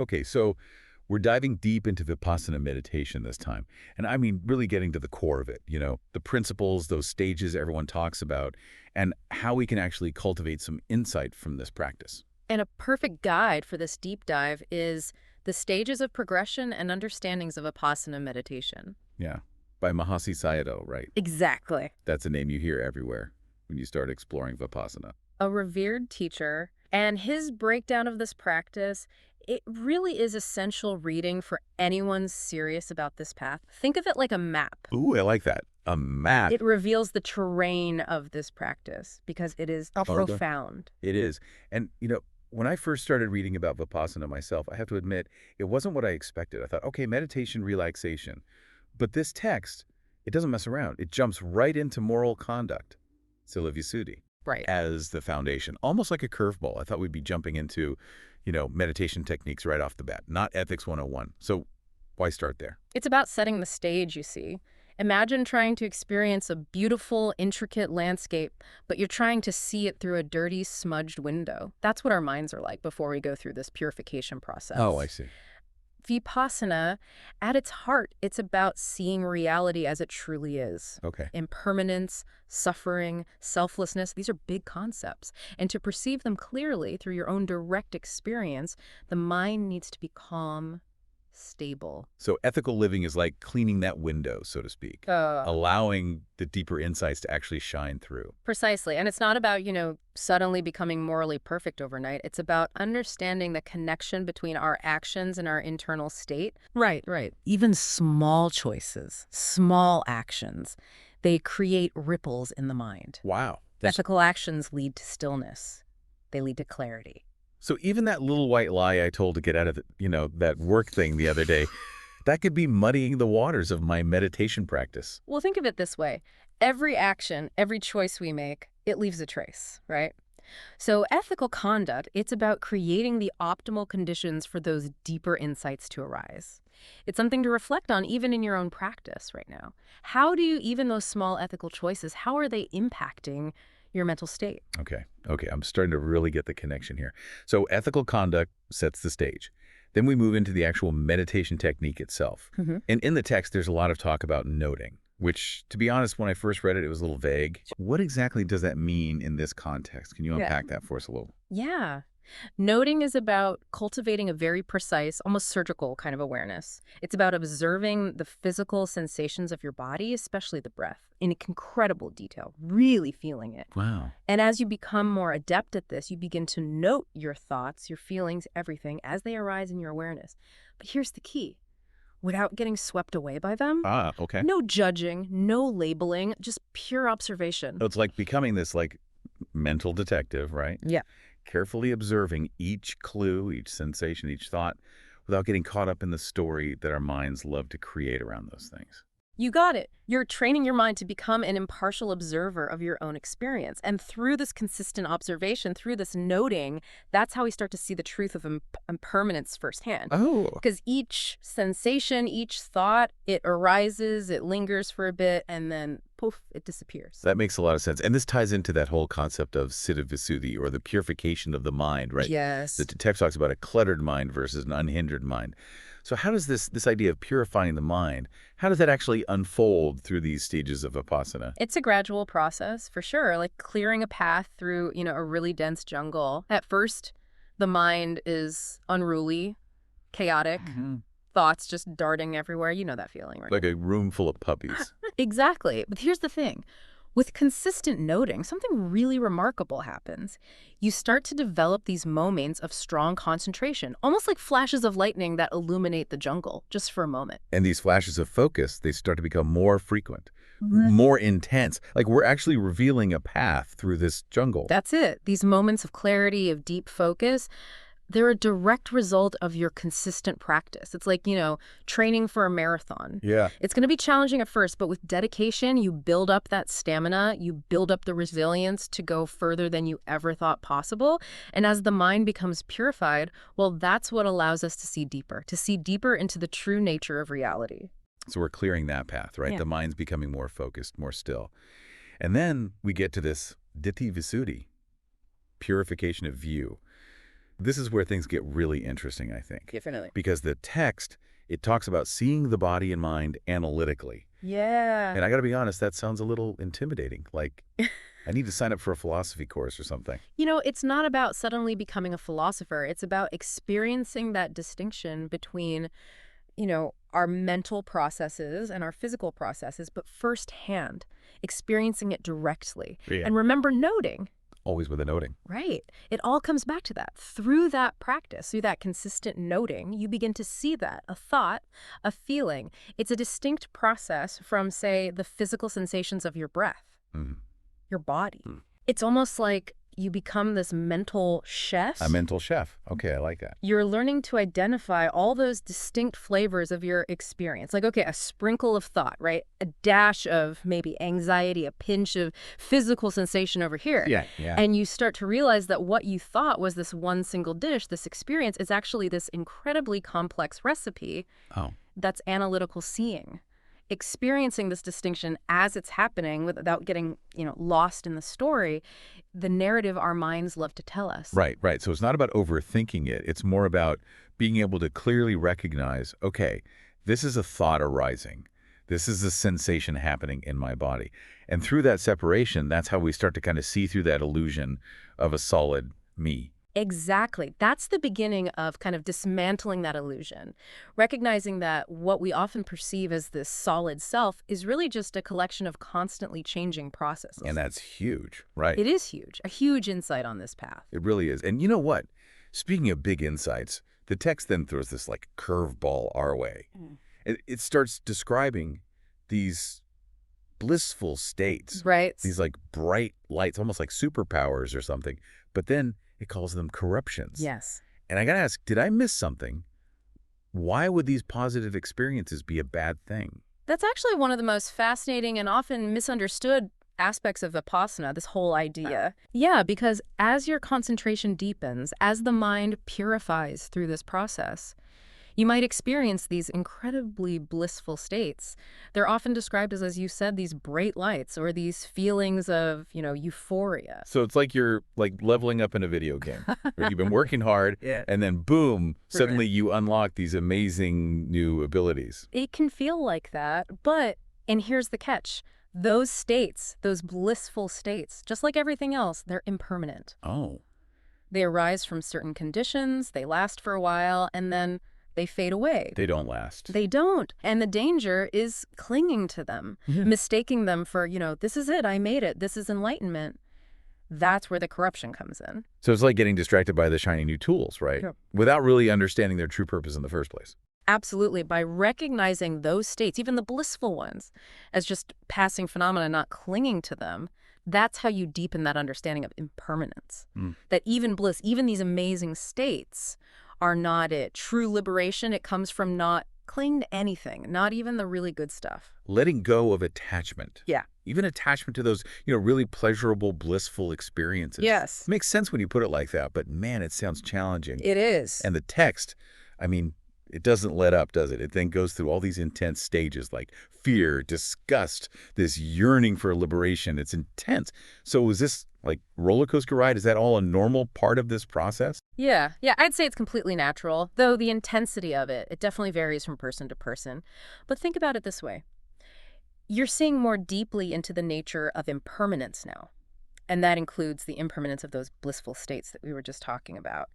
Okay, so we're diving deep into Vipassana meditation this time. And I mean, really getting to the core of it, the principles, those stages everyone talks about, and how we can actually cultivate some insight from this practice. And a perfect guide for this deep dive is The Stages of Progression and Understandings of Vipassana Meditation. Yeah, by Mahasi Sayadaw, right? Exactly. That's a name you hear everywhere when you start exploring Vipassana. A revered teacher, and his breakdown of this practice, it really is essential reading for anyone serious about this path. Think of it like a map. Ooh, I like that. A map. It reveals the terrain of this practice because it is profound. It is. And, when I first started reading about Vipassana myself, I have to admit, it wasn't what I expected. I thought, okay, meditation, relaxation. But this text, it doesn't mess around. It jumps right into moral conduct, Sila Visuddhi, Right. as the foundation, almost like a curveball. I thought we'd be jumping into, meditation techniques right off the bat, not Ethics 101. So why start there? It's about setting the stage, you see. Imagine trying to experience a beautiful, intricate landscape, but you're trying to see it through a dirty, smudged window. That's what our minds are like before we go through this purification process. Oh, I see. Vipassana, at its heart, it's about seeing reality as it truly is. Okay. Impermanence, suffering, selflessness, these are big concepts. And to perceive them clearly through your own direct experience, the mind needs to be calm, stable. So ethical living is like cleaning that window, so to speak, allowing the deeper insights to actually shine through. Precisely. And it's not about, suddenly becoming morally perfect overnight. It's about understanding the connection between our actions and our internal state. Right. Even small choices, small actions, they create ripples in the mind. Wow. Ethical actions lead to stillness. They lead to clarity. So even that little white lie I told to get out of that work thing the other day, that could be muddying the waters of my meditation practice. Well, think of it this way. Every action, every choice we make, it leaves a trace, right? So ethical conduct, it's about creating the optimal conditions for those deeper insights to arise. It's something to reflect on even in your own practice right now. How do you, even those small ethical choices, how are they impacting your mental state? Okay. I'm starting to really get the connection here. So ethical conduct sets the stage. Then we move into the actual meditation technique itself. And in the text, there's a lot of talk about noting, which, to be honest, when I first read it, it was a little vague. What exactly does that mean in this context? Can you unpack that for us a little? Yeah. Noting is about cultivating a very precise, almost surgical kind of awareness. It's about observing the physical sensations of your body, especially the breath, in incredible detail, really feeling it. Wow. And as you become more adept at this, you begin to note your thoughts, your feelings, everything as they arise in your awareness. But here's the key. Without getting swept away by them. Okay. No judging, no labeling, just pure observation. So it's like becoming this mental detective, right? Yeah. Carefully observing each clue, each sensation, each thought, without getting caught up in the story that our minds love to create around those things. You got it. You're training your mind to become an impartial observer of your own experience. And through this consistent observation, through this noting, that's how we start to see the truth of impermanence firsthand. Oh. Because each sensation, each thought, it arises, it lingers for a bit, and then poof, it disappears. That makes a lot of sense. And this ties into that whole concept of Siddha Visuddhi, or the purification of the mind, right? Yes. The text talks about a cluttered mind versus an unhindered mind. So how does this idea of purifying the mind, how does that actually unfold through these stages of Vipassana? It's a gradual process, for sure, like clearing a path through, a really dense jungle. At first, the mind is unruly, chaotic, thoughts just darting everywhere. You know that feeling, right? Like a room full of puppies. Exactly. But here's the thing. With consistent noting, something really remarkable happens. You start to develop these moments of strong concentration, almost like flashes of lightning that illuminate the jungle, just for a moment. And these flashes of focus, they start to become more frequent, more intense. Like we're actually revealing a path through this jungle. That's it. These moments of clarity, of deep focus, they're a direct result of your consistent practice. It's like, training for a marathon. Yeah. It's going to be challenging at first, but with dedication, you build up that stamina, you build up the resilience to go further than you ever thought possible. And as the mind becomes purified, well, that's what allows us to see deeper into the true nature of reality. So we're clearing that path, right? Yeah. The mind's becoming more focused, more still. And then we get to this Ditthi Visuddhi, purification of view. This is where things get really interesting, I think. Definitely. Because the text, it talks about seeing the body and mind analytically. Yeah. And I got to be honest, that sounds a little intimidating. Like, I need to sign up for a philosophy course or something. It's not about suddenly becoming a philosopher. It's about experiencing that distinction between, our mental processes and our physical processes, but firsthand, experiencing it directly. Yeah. And remember noting. Always with a noting. Right. It all comes back to that. Through that practice, through that consistent noting, you begin to see that, a thought, a feeling. It's a distinct process from, say, the physical sensations of your breath, your body. It's almost like you become this mental chef. A mental chef. Okay, I like that. You're learning to identify all those distinct flavors of your experience. Like, okay, a sprinkle of thought, right? A dash of maybe anxiety, a pinch of physical sensation over here. Yeah. And you start to realize that what you thought was this one single dish, this experience, is actually this incredibly complex recipe that's analytical seeing. Experiencing this distinction as it's happening without getting, lost in the story, the narrative our minds love to tell us. Right. So it's not about overthinking it. It's more about being able to clearly recognize, okay, this is a thought arising. This is a sensation happening in my body. And through that separation, that's how we start to kind of see through that illusion of a solid me. Exactly. That's the beginning of kind of dismantling that illusion, recognizing that what we often perceive as this solid self is really just a collection of constantly changing processes. And that's huge, right? It is huge, a huge insight on this path. It really is. And you know what? Speaking of big insights, the text then throws this like curveball our way. It starts describing these blissful states. Right. These like bright lights, almost like superpowers or something. But then it calls them corruptions. Yes. And I got to ask, did I miss something? Why would these positive experiences be a bad thing? That's actually one of the most fascinating and often misunderstood aspects of Vipassana, this whole idea. Yeah, because as your concentration deepens, as the mind purifies through this process, you might experience these incredibly blissful states. They're often described as you said, these bright lights or these feelings of, euphoria. So it's like you're like leveling up in a video game. Where you've been working hard, and then boom, suddenly you unlock these amazing new abilities. It can feel like that, and here's the catch, those states, those blissful states, just like everything else, they're impermanent. Oh. They arise from certain conditions, they last for a while, and then they fade away. They don't last. They don't. And the danger is clinging to them, mistaking them for, this is it, I made it, this is enlightenment. That's where the corruption comes in. So it's like getting distracted by the shiny new tools, right? Sure. Without really understanding their true purpose in the first place. Absolutely. By recognizing those states, even the blissful ones, as just passing phenomena, not clinging to them, that's how you deepen that understanding of impermanence. That even bliss, even these amazing states are not it. True liberation, it comes from not clinging to anything, not even the really good stuff. Letting go of attachment. Yeah. Even attachment to those, really pleasurable, blissful experiences. Yes. It makes sense when you put it like that, but man, it sounds challenging. It is. And the text, it doesn't let up, does it? It then goes through all these intense stages like fear, disgust, this yearning for liberation. It's intense. So is this like roller coaster ride? Is that all a normal part of this process? Yeah, I'd say it's completely natural, though the intensity of it definitely varies from person to person. But think about it this way. You're seeing more deeply into the nature of impermanence now. And that includes the impermanence of those blissful states that we were just talking about.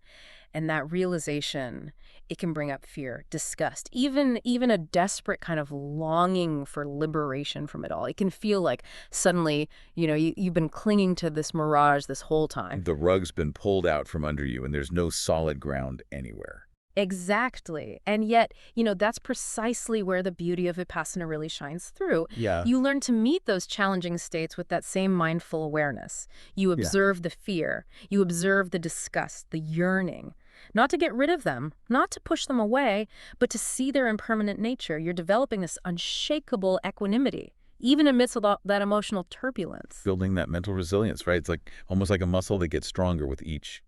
And that realization, it can bring up fear, disgust, even a desperate kind of longing for liberation from it all. It can feel like suddenly, you've been clinging to this mirage this whole time. The rug's been pulled out from under you and there's no solid ground anywhere. Exactly. And yet, that's precisely where the beauty of Vipassana really shines through. Yeah. You learn to meet those challenging states with that same mindful awareness. You observe the fear. You observe the disgust, the yearning. Not to get rid of them, not to push them away, but to see their impermanent nature. You're developing this unshakable equanimity, even amidst that emotional turbulence. Building that mental resilience, right? It's like almost like a muscle that gets stronger with each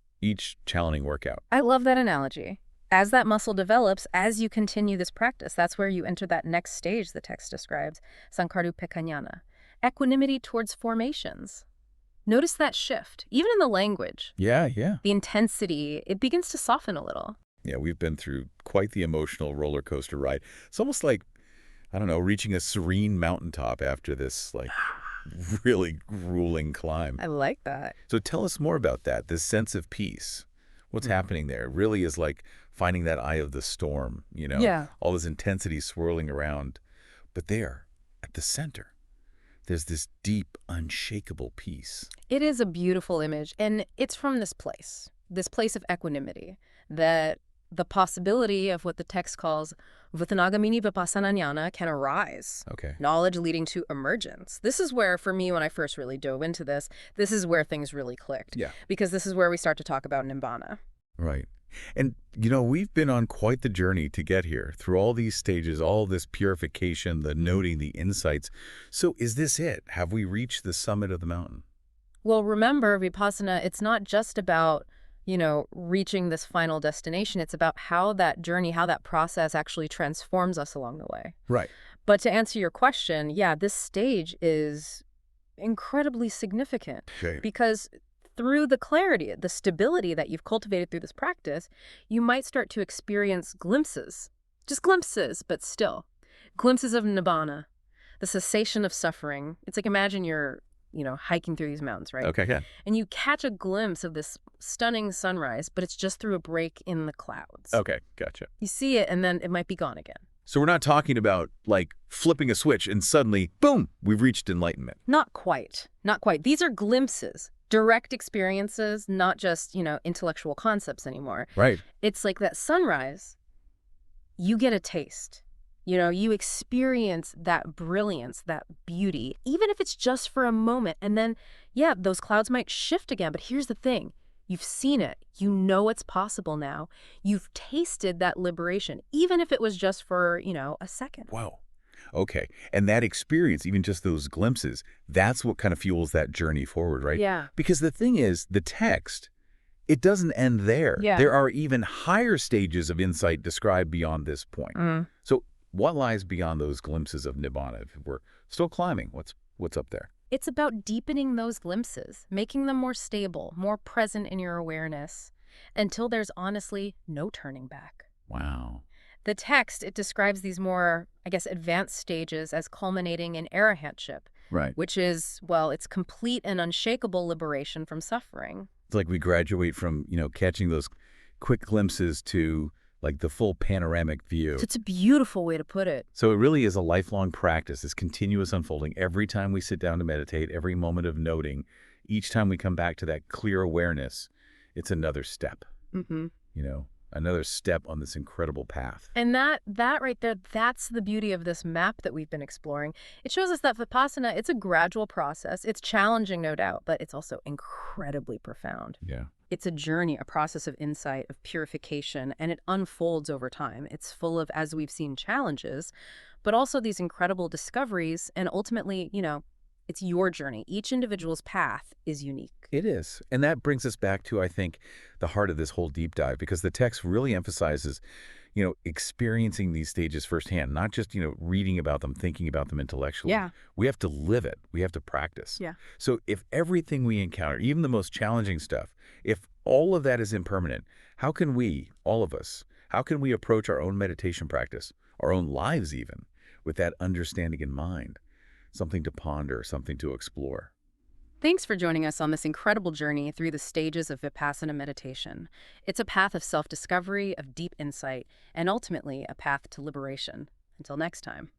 challenging workout. I love that analogy. As that muscle develops, as you continue this practice, that's where you enter that next stage the text describes, Sankarupekkanyana, equanimity towards formations. Notice that shift, even in the language. Yeah, yeah. The intensity, it begins to soften a little. Yeah, we've been through quite the emotional roller coaster ride. It's almost like, I don't know, reaching a serene mountaintop after this, like, really grueling climb. I like that. So tell us more about that, this sense of peace. What's happening there? It really is like finding that eye of the storm, you know? Yeah. All this intensity swirling around. But there, at the center, there's this deep, unshakable peace. It is a beautiful image, and it's from this place of equanimity, that the possibility of what the text calls Vutanagamini Vipassana Jnana can arise. Okay. Knowledge leading to emergence. This is where, for me, when I first really dove into this is where things really clicked. Yeah. Because this is where we start to talk about Nibbana. Right. And, you know, we've been on quite the journey to get here, through all these stages, all this purification, the noting, the insights. So is this it? Have we reached the summit of the mountain? Well, remember, Vipassana, it's not just about, reaching this final destination. It's about how that journey, how that process actually transforms us along the way. Right. But to answer your question, yeah, this stage is incredibly significant. Okay. Because through the clarity, the stability that you've cultivated through this practice, you might start to experience glimpses. Just glimpses, but still. Glimpses of Nibbana, the cessation of suffering. It's like, imagine you're hiking through these mountains, right? Okay, yeah. And you catch a glimpse of this stunning sunrise, but it's just through a break in the clouds. Okay, gotcha. You see it, and then it might be gone again. So we're not talking about, like, flipping a switch and suddenly, boom, we've reached enlightenment. Not quite. Not quite. These are glimpses, direct experiences, not just, intellectual concepts anymore. Right. It's like that sunrise, you get a taste. You experience that brilliance, that beauty, even if it's just for a moment. And then, yeah, those clouds might shift again. But here's the thing. You've seen it. You know it's possible now. You've tasted that liberation, even if it was just for, a second. Whoa. Okay. And that experience, even just those glimpses, that's what kind of fuels that journey forward, right? Yeah. Because the thing is, the text, it doesn't end there. Yeah. There are even higher stages of insight described beyond this point. So what lies beyond those glimpses of Nibbana? If we're still climbing, what's up there? It's about deepening those glimpses, making them more stable, more present in your awareness, until there's honestly no turning back. Wow. The text, it describes these more, advanced stages as culminating in Arahatship, Right. which is, well, it's complete and unshakable liberation from suffering. It's like we graduate from, catching those quick glimpses to, like, the full panoramic view. So it's a beautiful way to put it. So it really is a lifelong practice, this continuous unfolding. Every time we sit down to meditate, every moment of noting, each time we come back to that clear awareness, it's another step, another step on this incredible path. And that right there, that's the beauty of this map that we've been exploring. It shows us that Vipassana, it's a gradual process. It's challenging, no doubt, but it's also incredibly profound. Yeah. It's a journey, a process of insight, of purification, and it unfolds over time. It's full of, as we've seen, challenges, but also these incredible discoveries. And ultimately, it's your journey. Each individual's path is unique. It is. And that brings us back to, I think, the heart of this whole deep dive, because the text really emphasizes, experiencing these stages firsthand, not just, reading about them, thinking about them intellectually. Yeah. We have to live it. We have to practice. Yeah. So if everything we encounter, even the most challenging stuff, if all of that is impermanent, how can we, all of us, how can we approach our own meditation practice, our own lives even, with that understanding in mind? Something to ponder, something to explore. Thanks for joining us on this incredible journey through the stages of Vipassana meditation. It's a path of self-discovery, of deep insight, and ultimately a path to liberation. Until next time.